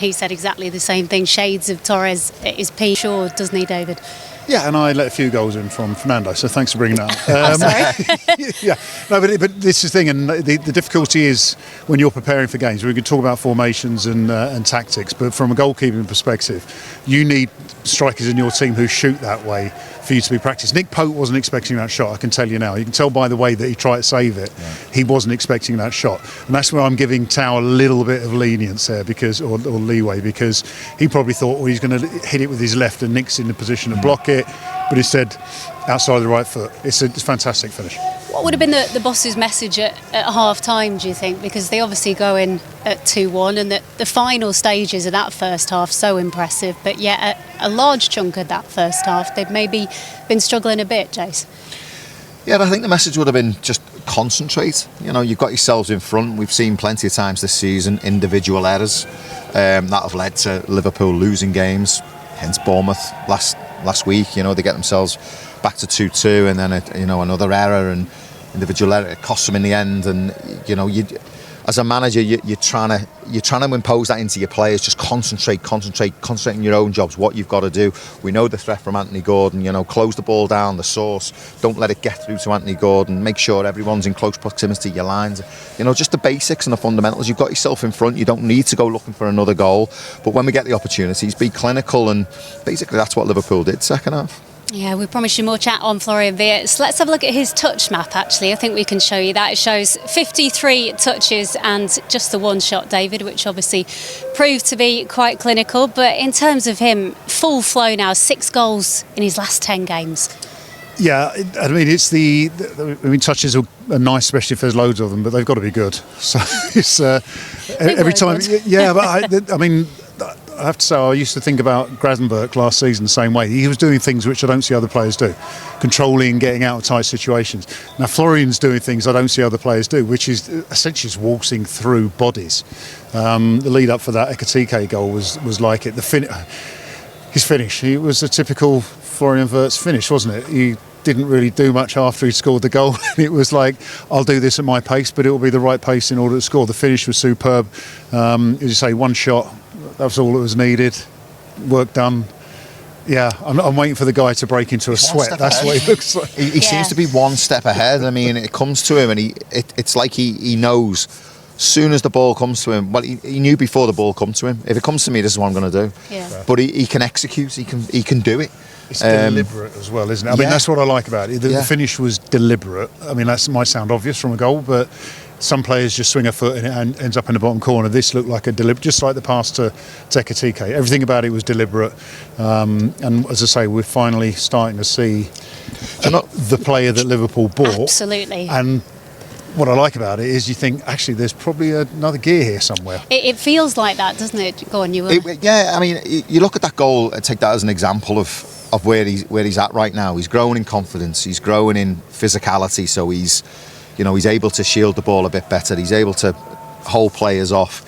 He said exactly the same thing. Shades of Torres is P. Sure, doesn't he, David? Yeah, and I let a few goals in from Fernando, so thanks for bringing that up. I'm sorry. Yeah, no, but this is the thing, and the difficulty is when you're preparing for games. We can talk about formations and tactics, but from a goalkeeping perspective, you need strikers in your team who shoot that way for you to be practiced. Nick Pope wasn't expecting that shot, I can tell you now. You can tell by the way that he tried to save it. Yeah. He wasn't expecting that shot. And that's where I'm giving Tao a little bit of lenience there, or leeway, because he probably thought, well, he's going to hit it with his left and Nick's in the position to block it, but instead outside of the right foot. It's a fantastic finish. What would have been the boss's message at half time, do you think? Because they obviously go in at 2-1, and the final stages of that first half so impressive, but yet a large chunk of that first half they've maybe been struggling a bit, Jace. Yeah, I think the message would have been just concentrate. You know, you've got yourselves in front. We've seen plenty of times this season individual errors that have led to Liverpool losing games. Hence Bournemouth last week. You know, they get themselves back to 2-2, and then another error and individual error. It costs them in the end. And you know, as a manager, you're trying to impose that into your players. Just concentrate on your own jobs, what you've got to do. We know the threat from Anthony Gordon. You know, close the ball down, the source. Don't let it get through to Anthony Gordon. Make sure everyone's in close proximity to your lines. You know, just the basics and the fundamentals. You've got yourself in front. You don't need to go looking for another goal. But when we get the opportunities, be clinical, and basically that's what Liverpool did second half. Yeah, we promised you more chat on Florian Wirtz. Let's have a look at his touch map, actually. I think we can show you that. It shows 53 touches and just the one shot, David, which obviously proved to be quite clinical. But in terms of him, full flow now, 6 goals in his last 10 games. Yeah, I mean, touches are nice, especially if there's loads of them, but they've got to be good. So it's every time. Good. Yeah, but I mean, I have to say, I used to think about Gravenberch last season the same way. He was doing things which I don't see other players do, controlling, getting out of tight situations. Now Florian's doing things I don't see other players do, which is essentially just waltzing through bodies. The lead up for that Ekitike goal was like it. His finish, it was a typical Florian Wirtz finish, wasn't it? He didn't really do much after he scored the goal. It was like, I'll do this at my pace, but it will be the right pace in order to score. The finish was superb. As you say, one shot. That was all that was needed. Work done. Yeah, I'm waiting for the guy to break into a sweat. That's what he looks like. He seems to be one step ahead. I mean, it comes to him, and it's like he knows. As soon as the ball comes to him, well, he knew before the ball comes to him. If it comes to me, this is what I'm going to do. Yeah. But he can execute. He can do it. It's deliberate as well, isn't it? I mean, that's what I like about it. The finish was deliberate. I mean, that might sound obvious from a goal, but some players just swing a foot and it ends up in the bottom corner. This looked like a deliberate, just like the pass to Ekitike. Everything about it was deliberate. And as I say, we're finally starting to see the player that Liverpool bought. Absolutely. And what I like about it is you think, actually, there's probably another gear here somewhere. It feels like that, doesn't it? Go on, you were... Yeah, I mean, you look at that goal and take that as an example of where he's at right now. He's growing in confidence. He's growing in physicality. So he's able to shield the ball a bit better. He's able to hold players off.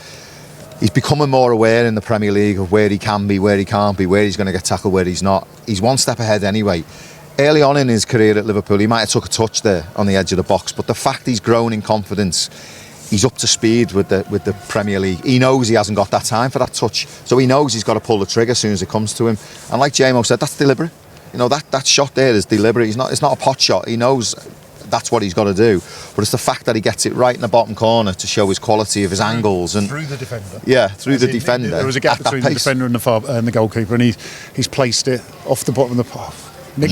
He's becoming more aware in the Premier League of where he can be, where he can't be, where he's going to get tackled, where he's not. He's one step ahead anyway. Early on in his career at Liverpool, he might have took a touch there on the edge of the box, but the fact he's grown in confidence, he's up to speed with the Premier League. He knows he hasn't got that time for that touch, so he knows he's got to pull the trigger as soon as it comes to him. And like JMO said, that's deliberate. You know, that shot there is deliberate. It's not a pot shot. He knows that's what he's got to do, but it's the fact that he gets it right in the bottom corner to show his quality of his angles and through the defender. Yeah, through the defender. There was a gap between the defender and the goalkeeper, and he's placed it off the bottom of the path. Nick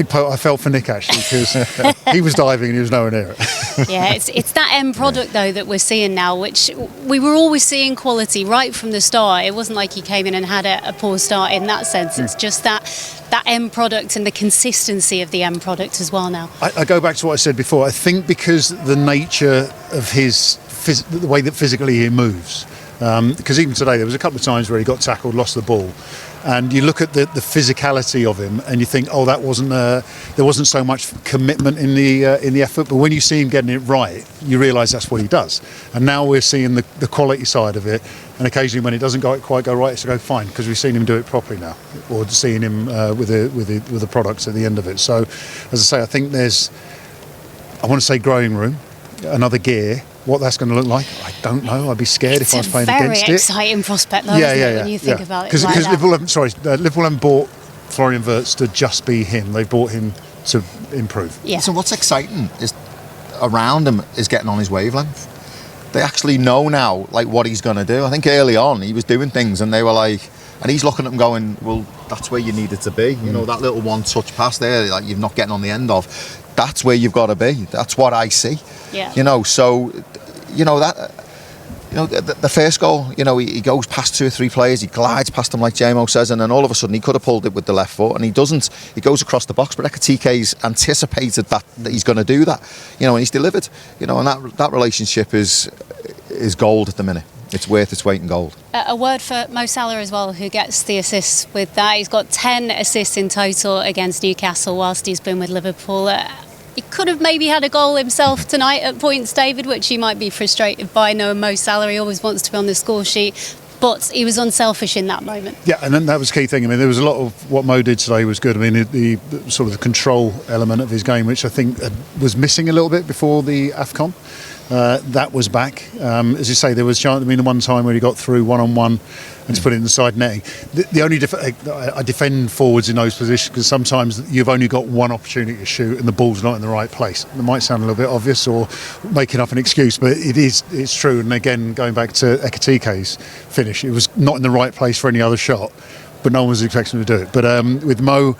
Pope, I felt for Nick actually, because he was diving and he was nowhere near it. Yeah, it's that end product though that we're seeing now, which we were always seeing quality right from the start. It wasn't like he came in and had a poor start in that sense. It's just that end product and the consistency of the end product as well now. I go back to what I said before. I think because the nature of the way that physically he moves, because even today there was a couple of times where he got tackled, lost the ball, and you look at the physicality of him and you think, oh, there wasn't so much commitment in the effort, but when you see him getting it right, you realise that's what he does. And now we're seeing the quality side of it, and occasionally when it doesn't quite go right, it's to go fine, because we've seen him do it properly now, or seeing him with the products at the end of it. So, as I say, I think there's, I want to say growing room, another gear. What that's going to look like, I don't know. I'd be scared if I was playing against it. It's a very exciting prospect, though, isn't it, when you think about it like that. Because Liverpool haven't bought Florian Wirtz to just be him. They bought him to improve. Yeah. So what's exciting is around him is getting on his wavelength. They actually know now, like, what he's going to do. I think early on he was doing things and they were like, and he's looking at them going, well, that's where you needed to be. You know, that little one-touch pass there, like you're not getting on the end of, that's where you've got to be. That's what I see. Yeah. You know, so, you know, that... You know, the first goal, you know, he goes past 2 or 3 players, he glides past them like JMO says, and then all of a sudden he could have pulled it with the left foot, and he doesn't. He goes across the box, but Ekitike's anticipated that he's going to do that, you know, and he's delivered. You know, and that relationship is gold at the minute. It's worth its weight in gold. A word for Mo Salah as well, who gets the assists with that. He's got 10 assists in total against Newcastle whilst he's been with Liverpool. He could have maybe had a goal himself tonight at points, David, which he might be frustrated by. Knowing Mo Salah, he always wants to be on the score sheet, but he was unselfish in that moment. Yeah, and then that was the key thing. I mean, there was a lot of what Mo did today was good. I mean, the sort of the control element of his game, which I think was missing a little bit before the AFCON. That was back. As you say, there was chance. I mean, the one time where he got through one-on-one and to put it in the side netting. The only I defend forwards in those positions because sometimes you've only got one opportunity to shoot and the ball's not in the right place. It might sound a little bit obvious or making up an excuse, but it's true. And again, going back to Ekitike's finish, it was not in the right place for any other shot, but no one was expecting him to do it. But with Mo,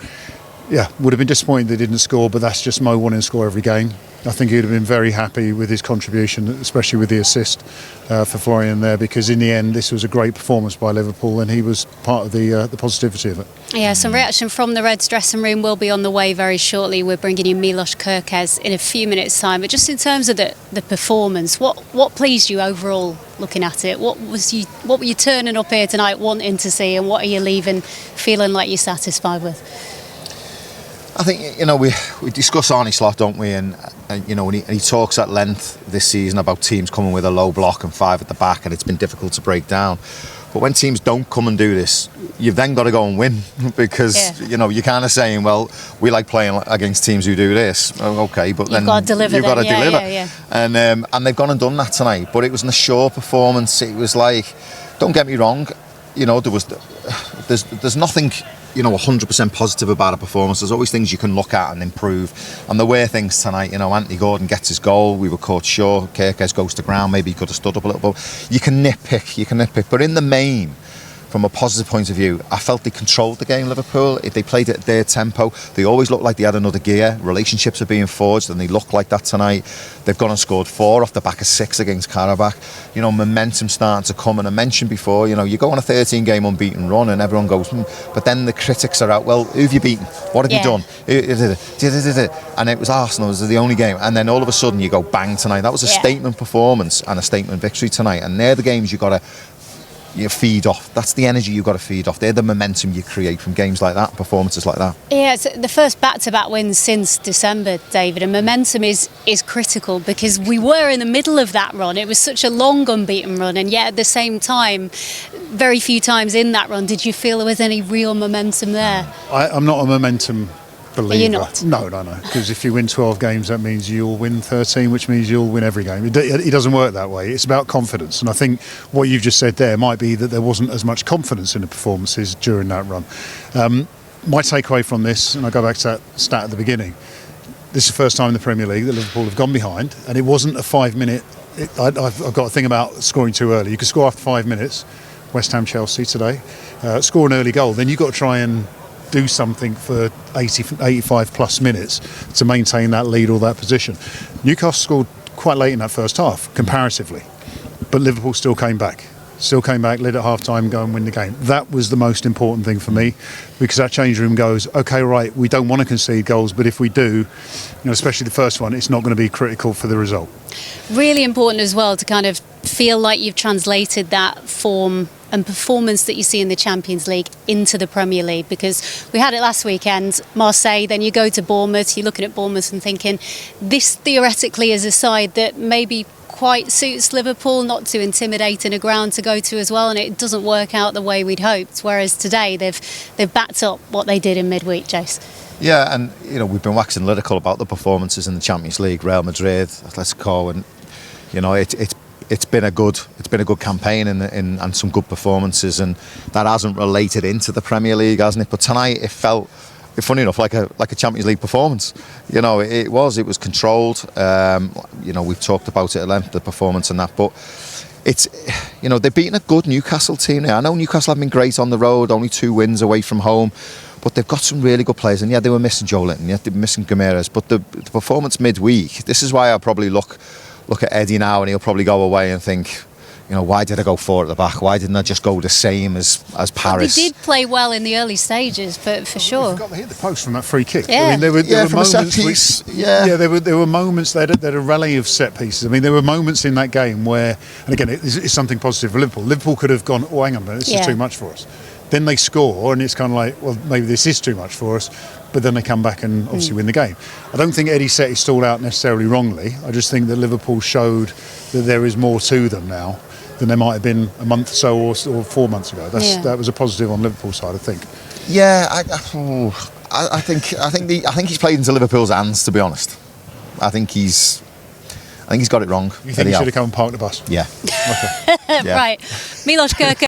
yeah, would have been disappointed they didn't score, but that's just Mo wanting to score every game. I think he'd have been very happy with his contribution, especially with the assist for Florian there, because in the end this was a great performance by Liverpool and he was part of the positivity of it. Yeah, some reaction from the Reds dressing room will be on the way very shortly. We're bringing you Milos Kerkez in a few minutes' time. But just in terms of the performance, what pleased you overall looking at it? What were you turning up here tonight wanting to see, and what are you leaving feeling like you're satisfied with? I think, you know, we discuss Arne Slot, don't we? And you know, and he talks at length this season about teams coming with a low block and 5 at the back, and it's been difficult to break down. But when teams don't come and do this, you've then got to go and win because, you know, you're kind of saying, well, we like playing against teams who do this. Oh, okay, but then you've got to deliver. Yeah. And they've gone and done that tonight. But it was an assured performance. It was like, don't get me wrong, you know, there's nothing, you know, 100% positive about a performance. There's always things you can look at and improve. And there were things tonight, you know, Anthony Gordon gets his goal. We were caught short. Kerkez goes to ground. Maybe he could have stood up a little bit. You can nitpick. But in the main, from a positive point of view, I felt they controlled the game, Liverpool. They played at their tempo. They always looked like they had another gear. Relationships are being forged, and they look like that tonight. They've gone and scored 4 off the back of 6 against Karabakh. You know, momentum starting to come. And I mentioned before, you know, you go on a 13-game unbeaten run and everyone goes, but then the critics are out, well, who have you beaten? What have you done? And it was Arsenal, it was the only game. And then all of a sudden you go, bang, tonight. That was a statement performance and a statement victory tonight. And they're the games you've got to feed off. That's the energy you've got to feed off. They're the momentum you create from games like that, performances like that. Yeah, it's the first back-to-back wins since December, David, and momentum is critical because we were in the middle of that run. It was such a long unbeaten run, and yet at the same time, very few times in that run did you feel there was any real momentum there. I'm not a momentum believer. You're not? No. Because if you win 12 games, that means you'll win 13, which means you'll win every game. It doesn't work that way. It's about confidence. And I think what you've just said there might be that there wasn't as much confidence in the performances during that run. My takeaway from this, and I go back to that stat at the beginning, this is the first time in the Premier League that Liverpool have gone behind, and it wasn't a 5-minute... I've got a thing about scoring too early. You could score after 5 minutes, West Ham, Chelsea today, score an early goal, then you've got to try and do something for 85 plus minutes to maintain that lead or that position. Newcastle scored quite late in that first half, comparatively, but Liverpool still came back, led at half-time, go and win the game. That was the most important thing for me, because that change room goes, okay, right, we don't want to concede goals, but if we do, you know, especially the first one, it's not going to be critical for the result. Really important as well to kind of feel like you've translated that form and performance that you see in the Champions League into the Premier League, because we had it last weekend, Marseille, then you go to Bournemouth, you're looking at Bournemouth and thinking this theoretically is a side that maybe quite suits Liverpool, not too intimidating a ground to go to as well, and it doesn't work out the way we'd hoped, whereas today they've backed up what they did in midweek, Jace. Yeah, and you know, we've been waxing lyrical about the performances in the Champions League, Real Madrid, Atletico, and you know, it's it's been a good campaign and some good performances, and that hasn't related into the Premier League, hasn't it? But tonight it felt, funny enough, like a Champions League performance. You know, it was controlled. You know, we've talked about it at length, the performance and that, but it's, you know, they've beaten a good Newcastle team now. I know Newcastle have been great on the road, only 2 wins away from home, but they've got some really good players. And yeah, they were missing Joe Linton, yeah, they were missing Gameras, but the performance midweek, this is why I probably look at Eddie now, and he'll probably go away and think, you know, why did I go 4 at the back? Why didn't I just go the same as Paris? Well, they did play well in the early stages, but for sure. They forgot to hit the post from that free kick. Yeah. I mean, there were from moments. a set piece. There were moments. They had a rally of set pieces. I mean, there were moments in that game where, and again, it's something positive for Liverpool. Liverpool could have gone, oh, hang on a minute, this is too much for us. Then they score, and it's kind of like, well, maybe this is too much for us. But then they come back and obviously win the game. I don't think Eddie set his stall out necessarily wrongly. I just think that Liverpool showed that there is more to them now than there might have been a month or so or 4 months ago. That was a positive on Liverpool's side, I think. Yeah, I think he's played into Liverpool's hands, to be honest. I think he's got it wrong. You think he should have come and parked the bus? Yeah. Right. Milos Kerker.